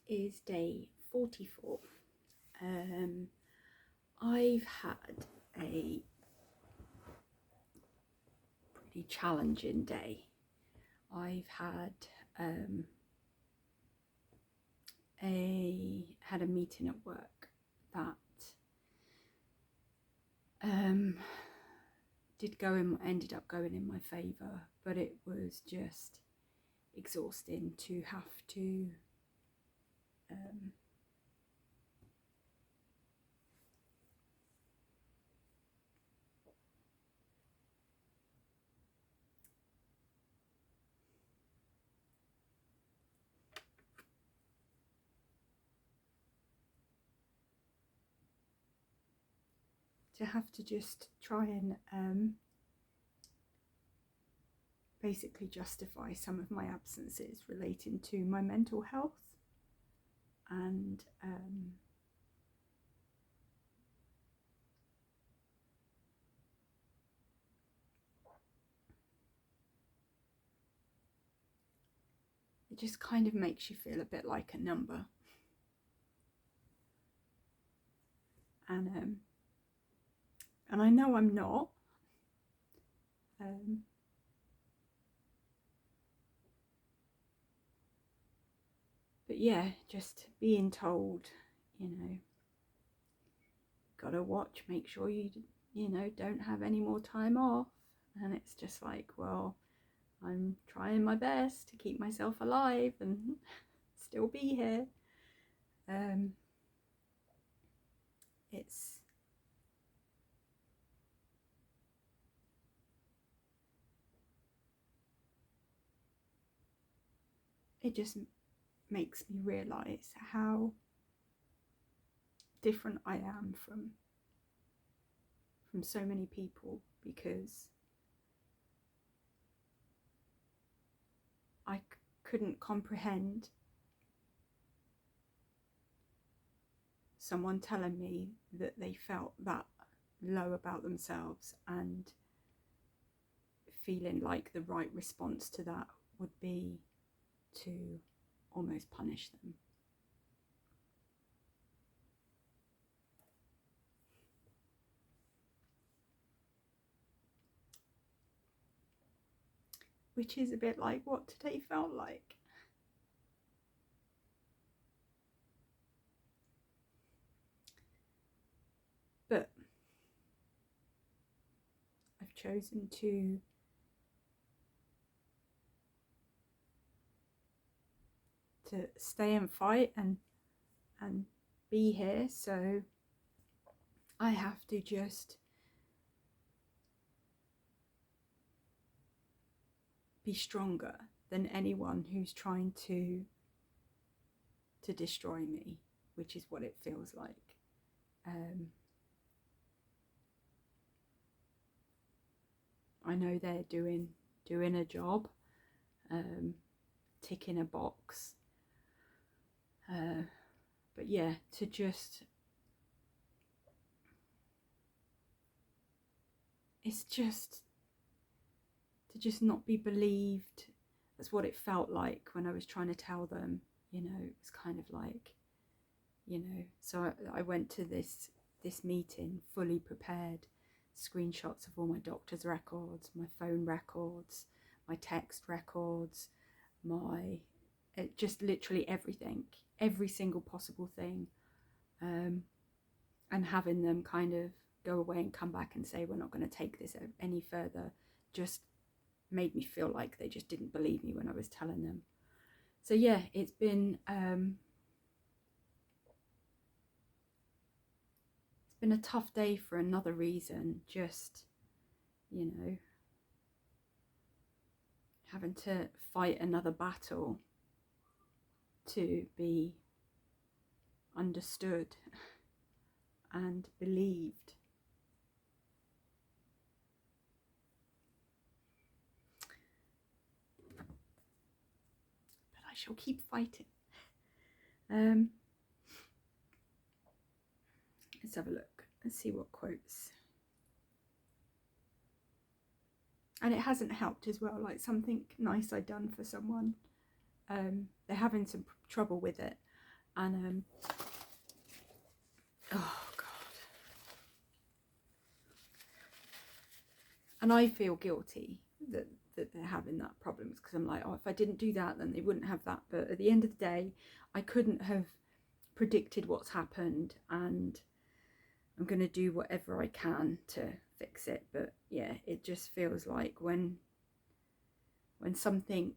is day 44. I've had a pretty challenging day. I've had a meeting at work that ended up going in my favour, but it was just exhausting to have to just try and basically justify some of my absences relating to my mental health, and it just kind of makes you feel a bit like a number. And I know I'm not. But yeah, just being told, gotta watch, make sure you don't have any more time off. And it's just like, well, I'm trying my best to keep myself alive and still be here. It just makes me realize how different I am from so many people, because I couldn't comprehend someone telling me that they felt that low about themselves and feeling like the right response to that would be to almost punish them. Which is a bit like what today felt like. But I've chosen to stay and fight and be here, so I have to just be stronger than anyone who's trying to destroy me, which is what it feels like. I know they're doing a job, ticking a box, but yeah, to just not be believed. That's what it felt like when I was trying to tell them. It was kind of like, so I went to this meeting fully prepared, screenshots of all my doctor's records, my phone records, my text records, just literally everything, every single possible thing, and having them kind of go away and come back and say, we're not going to take this any further, just made me feel like they just didn't believe me when I was telling them. So yeah, it's been a tough day for another reason. Just, having to fight another battle to be understood and believed. But I shall keep fighting. Let's have a look. Let's see what quotes. And it hasn't helped as well, like something nice I'd done for someone. They're having some trouble with it. And oh God. And I feel guilty that they're having that problems, because I'm like, oh, if I didn't do that, then they wouldn't have that. But at the end of the day, I couldn't have predicted what's happened, and I'm going to do whatever I can to fix it. But yeah, it just feels like when something,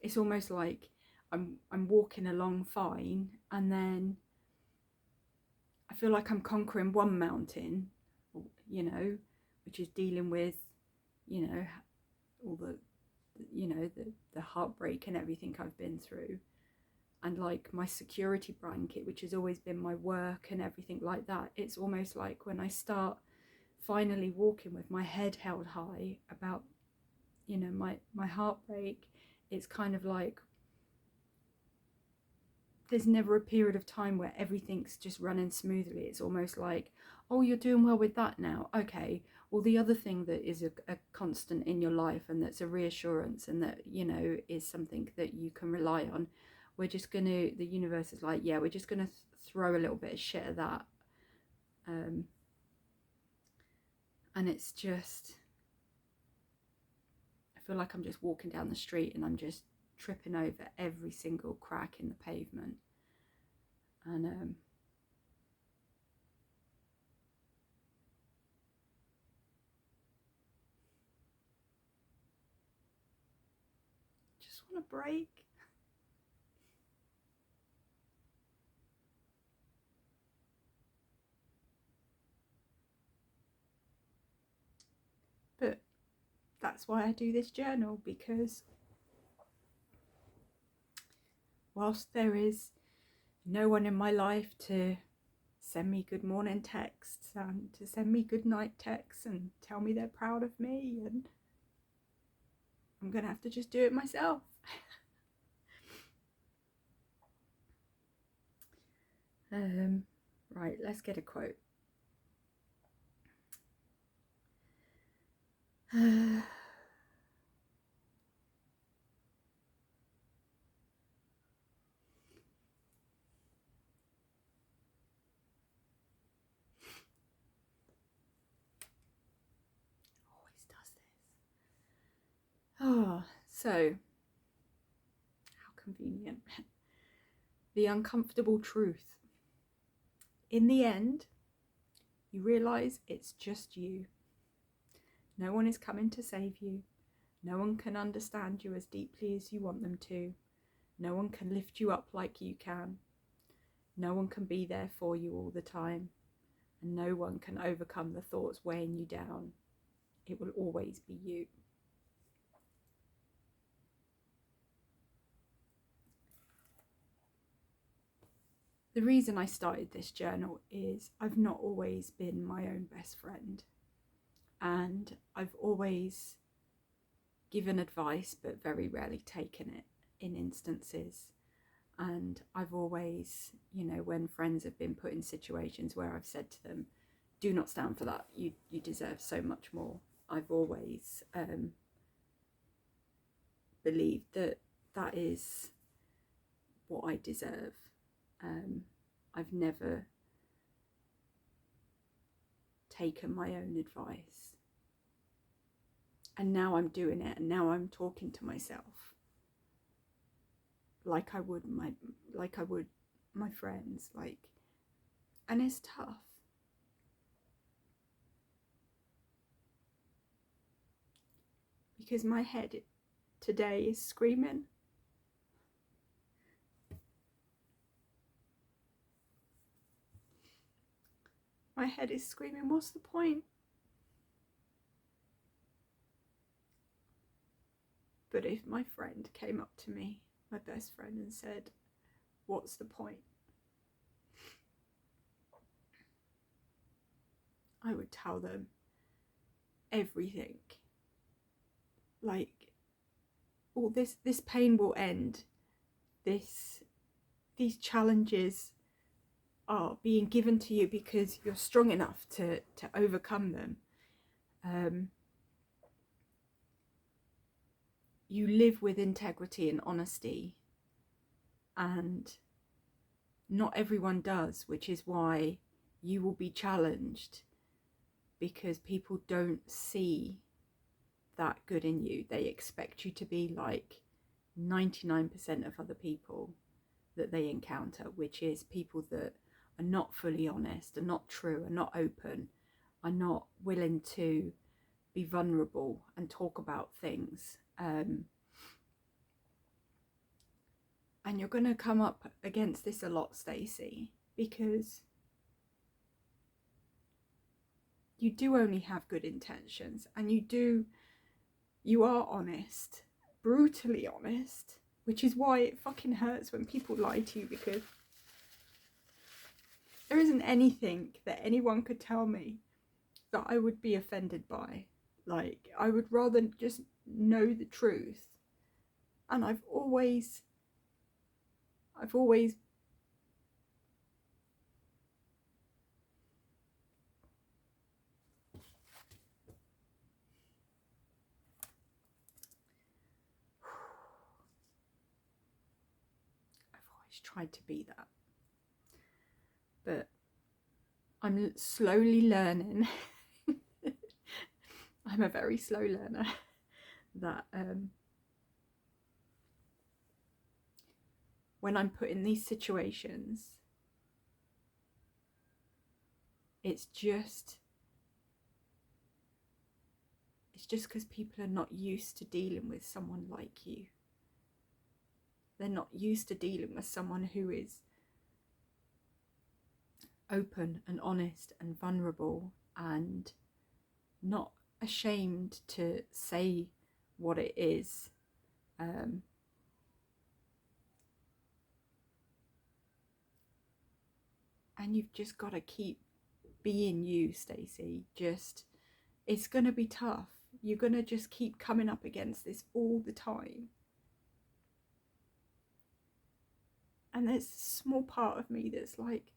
it's almost like I'm walking along fine, and then I feel like I'm conquering one mountain, you know, which is dealing with, you know, all the, you know, the heartbreak and everything I've been through, and like my security blanket, which has always been my work and everything like that. It's almost like when I start finally walking with my head held high about, you know, my heartbreak, it's kind of like there's never a period of time where everything's just running smoothly. It's almost like, oh, you're doing well with that now, okay, well, the other thing that is a constant in your life, and that's a reassurance, and that, you know, is something that you can rely on, we're just gonna, the universe is like, yeah, we're just gonna throw a little bit of shit at that. And it's just, I feel like I'm just walking down the street and I'm just tripping over every single crack in the pavement. And just want a break. But that's why I do this journal, because whilst there is no one in my life to send me good morning texts and to send me good night texts and tell me they're proud of me, and I'm gonna have to just do it myself. Right, let's get a quote. Always does this. Oh, so how convenient. The uncomfortable truth. In the end, you realise it's just you. No one is coming to save you. No one can understand you as deeply as you want them to. No one can lift you up like you can. No one can be there for you all the time. And no one can overcome the thoughts weighing you down. It will always be you. The reason I started this journal is I've not always been my own best friend, and I've always given advice but very rarely taken it in instances. And I've always, you know, when friends have been put in situations where I've said to them, do not stand for that, you deserve so much more, I've always believed that that is what I deserve. I've never taken my own advice, and now I'm doing it, and now I'm talking to myself like I would my friends, like, and it's tough. Because my head today is screaming. My head is screaming, what's the point? But if my friend came up to me, my best friend, and said, what's the point? I would tell them everything. Like, all this pain will end. These challenges are being given to you because you're strong enough to overcome them. You live with integrity and honesty, and not everyone does, which is why you will be challenged, because people don't see that good in you. They expect you to be like 99% of other people that they encounter, which is people that are not fully honest, are not true, are not open, are not willing to be vulnerable and talk about things. And you're going to come up against this a lot, Stacey, because you do only have good intentions, and you are honest, brutally honest, which is why it fucking hurts when people lie to you, because there isn't anything that anyone could tell me that I would be offended by. Like, I would rather just know the truth. And I've always tried to be that. But I'm slowly learning. I'm a very slow learner. That when I'm put in these situations, it's just because people are not used to dealing with someone like you. They're not used to dealing with someone who is open and honest and vulnerable and not ashamed to say what it is. And you've just got to keep being you, Stacey. It's going to be tough. You're going to just keep coming up against this all the time. And there's a small part of me that's like,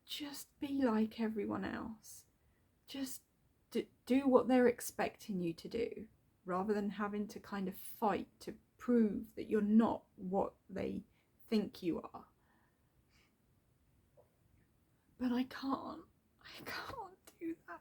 just be like everyone else. Just do what they're expecting you to do, rather than having to kind of fight to prove that you're not what they think you are. But I can't do that.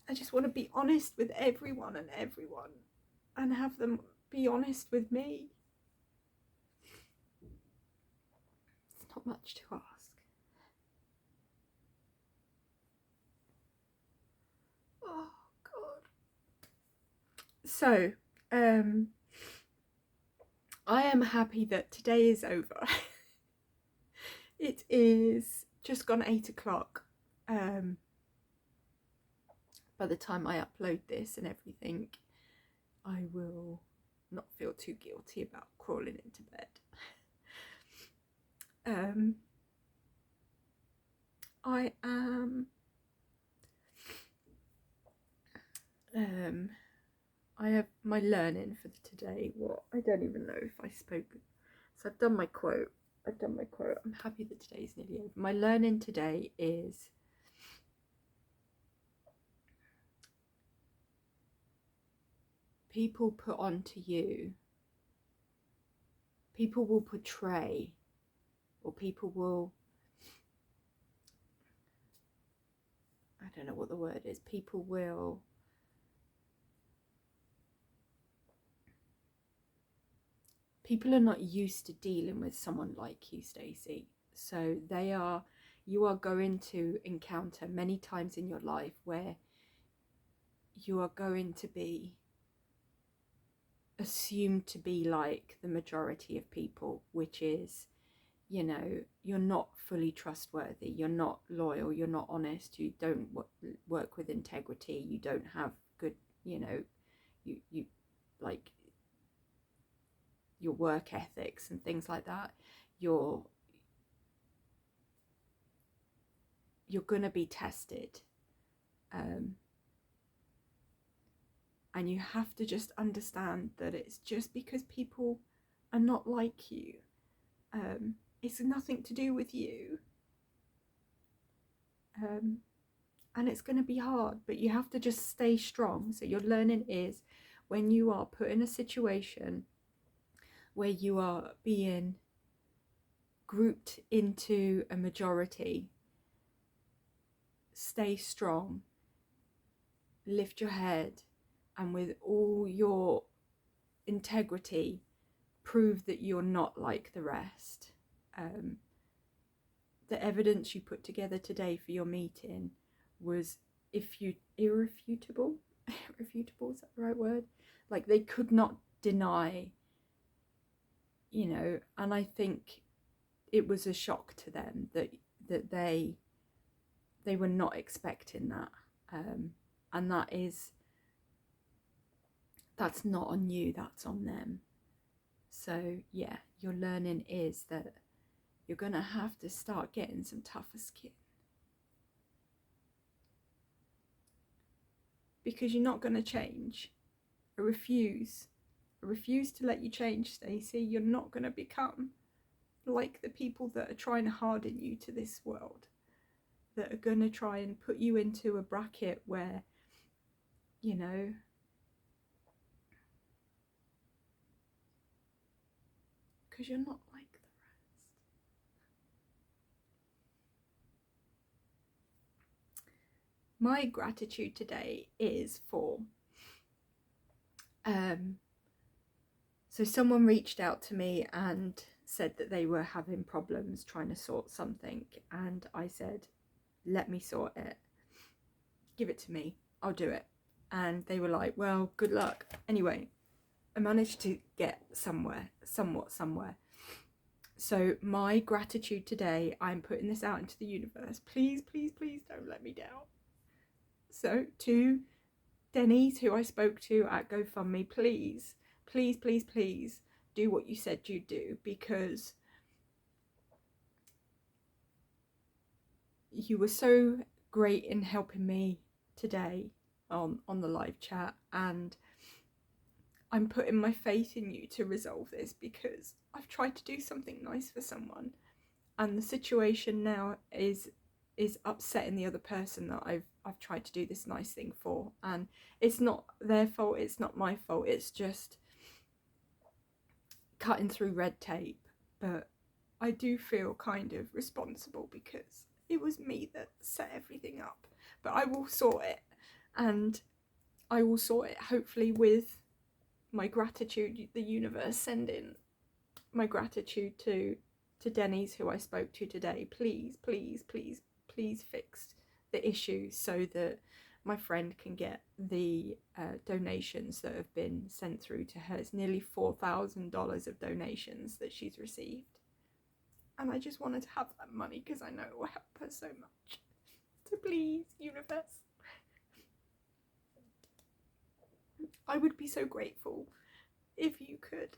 I just want to be honest with everyone and have them be honest with me. It's not much to ask. Oh God. So, I am happy that today is over. It is just gone 8 o'clock. By the time I upload this and everything, I will not feel too guilty about crawling into bed. I am I have my learning for today. I don't even know if I spoke. So I've done my quote. I'm happy that today's nearly over. My learning today is people put onto you, people will portray, or people will, I don't know what the word is, people are not used to dealing with someone like you, Stacey. So you are going to encounter many times in your life where you are going to be assumed to be like the majority of people, which is, you're not fully trustworthy, you're not loyal, you're not honest, you don't work with integrity, you don't have good, you like your work ethics and things like that. You're gonna be tested, and you have to just understand that it's just because people are not like you. It's nothing to do with you. And it's going to be hard, but you have to just stay strong. So your learning is, when you are put in a situation where you are being grouped into a majority, stay strong, lift your head, and with all your integrity, prove that you're not like the rest. The evidence you put together today for your meeting was irrefutable. Irrefutable, is that the right word? Like, they could not deny, you know, and I think it was a shock to them that they were not expecting that. And that's not on you, that's on them. So yeah, your learning is that you're gonna have to start getting some tougher skin, because you're not gonna change. I refuse to let you change, Stacey. You're not gonna become like the people that are trying to harden you to this world, that are gonna try and put you into a bracket where, you know, because you're not like the rest. My gratitude today is for so someone reached out to me and said that they were having problems trying to sort something, and I said, let me sort it, give it to me, I'll do it. And they were like, well, good luck. Anyway, I managed to get somewhere. So my gratitude today, I'm putting this out into the universe. Please, please, please don't let me down. So to Denny's, who I spoke to at GoFundMe, please, please, please, please do what you said you'd do, because you were so great in helping me today on the live chat, and I'm putting my faith in you to resolve this, because I've tried to do something nice for someone, and the situation now is upsetting the other person that I've tried to do this nice thing for. And it's not their fault, it's not my fault, it's just cutting through red tape. But I do feel kind of responsible, because it was me that set everything up. But I will sort it, and I will sort it hopefully with my gratitude, the universe sending my gratitude to Denny's, who I spoke to today. Please, please, please, please fix the issue so that my friend can get the donations that have been sent through to her. It's nearly $4,000 of donations that she's received, and I just wanted to have that money because I know it will help her so much. So please, universe, I would be so grateful if you could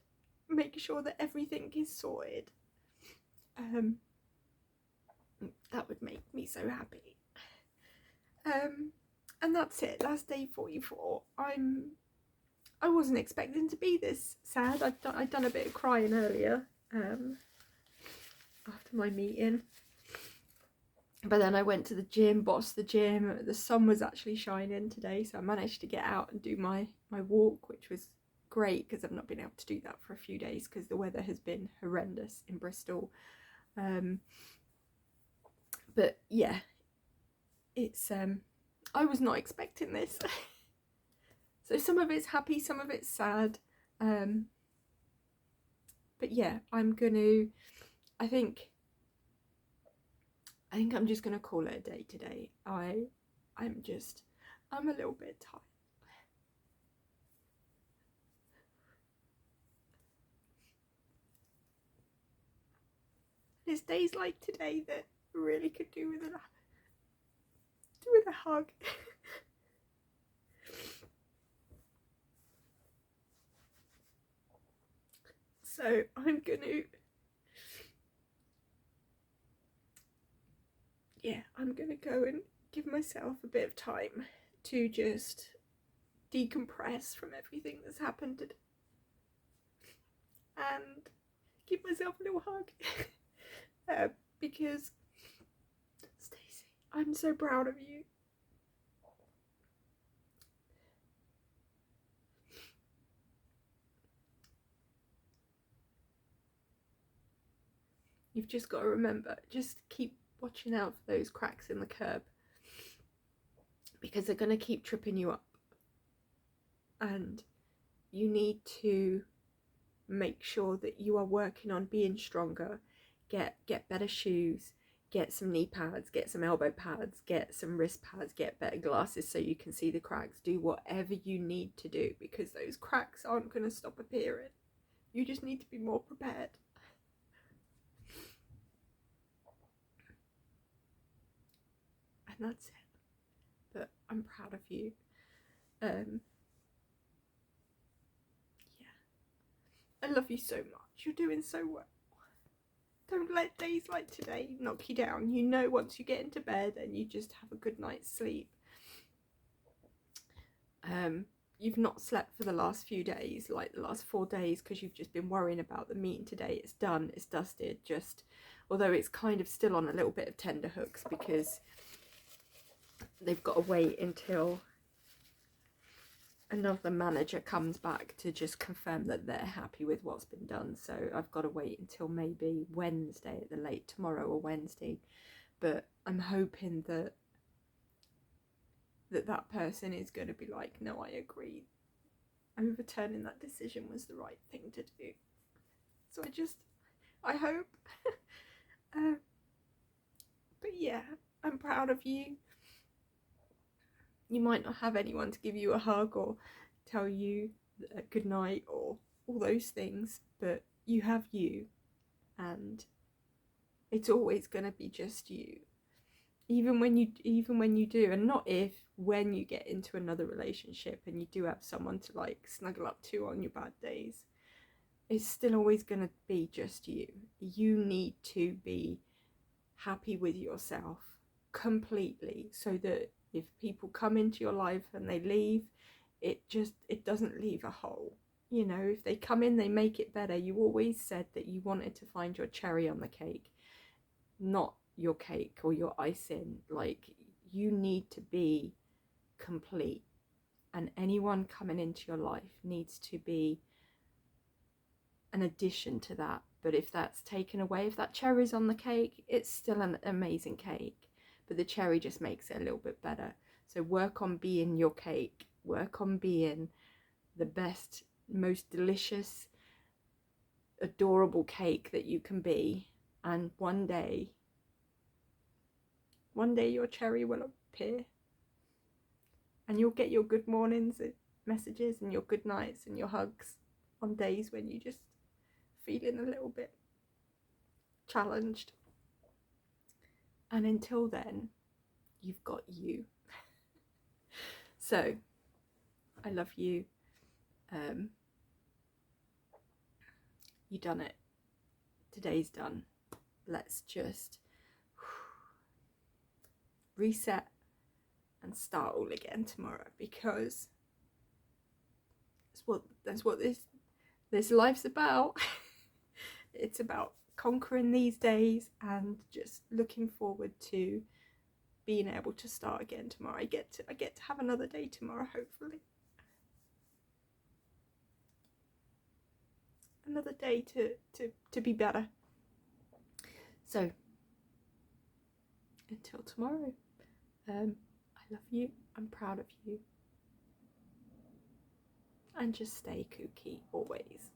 make sure that everything is sorted. That would make me so happy. And that's it. That's day 44. I wasn't expecting to be this sad. I'd done a bit of crying earlier after my meeting, but then I went to the gym, bossed the gym. The sun was actually shining today, so I managed to get out and do my walk, which was great, because I've not been able to do that for a few days because the weather has been horrendous in Bristol. But yeah, it's I was not expecting this. So some of it's happy, some of it's sad. But yeah, I think I'm just gonna call it a day today. I'm a little bit tired. There's days like today that really could do with a hug. So I'm gonna go and give myself a bit of time to just decompress from everything that's happened today, and give myself a little hug. because Stacey, I'm so proud of you. You've just got to remember, just keep watching out for those cracks in the curb, because they're going to keep tripping you up, and you need to make sure that you are working on being stronger. Get better shoes, get some knee pads, get some elbow pads, get some wrist pads, get better glasses so you can see the cracks. Do whatever you need to do, because those cracks aren't going to stop appearing. You just need to be more prepared. And that's it. But I'm proud of you. Yeah, I love you so much. You're doing so well. Don't let days like today knock you down. You know, once you get into bed and you just have a good night's sleep, you've not slept for the last few days, like the last 4 days, because you've just been worrying about the meeting today. It's done, it's dusted, just, although it's kind of still on a little bit of tender hooks because they've got to wait until another manager comes back to just confirm that they're happy with what's been done. So I've got to wait until maybe Wednesday at the late, tomorrow or Wednesday. But I'm hoping that that person is going to be like, no, I agree. Overturning that decision was the right thing to do. So I hope. But yeah, I'm proud of you. You might not have anyone to give you a hug or tell you good night or all those things, but you have you, and it's always going to be just you. Even when you do, and not if, when you get into another relationship and you do have someone to like snuggle up to on your bad days, it's still always going to be just you. You need to be happy with yourself completely, so that if people come into your life and they leave, it doesn't leave a hole. You know, if they come in, they make it better. You always said that you wanted to find your cherry on the cake, not your cake or your icing. Like, you need to be complete, and anyone coming into your life needs to be an addition to that. But if that's taken away, if that cherry's on the cake, it's still an amazing cake, but the cherry just makes it a little bit better. So work on being your cake, work on being the best, most delicious, adorable cake that you can be, and one day your cherry will appear, and you'll get your good mornings messages and your good nights and your hugs on days when you just feeling a little bit challenged. And until then, you've got you. So I love you. You done it. Today's done. Let's just reset and start all again tomorrow, because that's what this life's about. It's about conquering these days and just looking forward to being able to start again tomorrow. I get to have another day tomorrow, hopefully. Another day to be better. So until tomorrow, I love you, I'm proud of you, and just stay kooky always.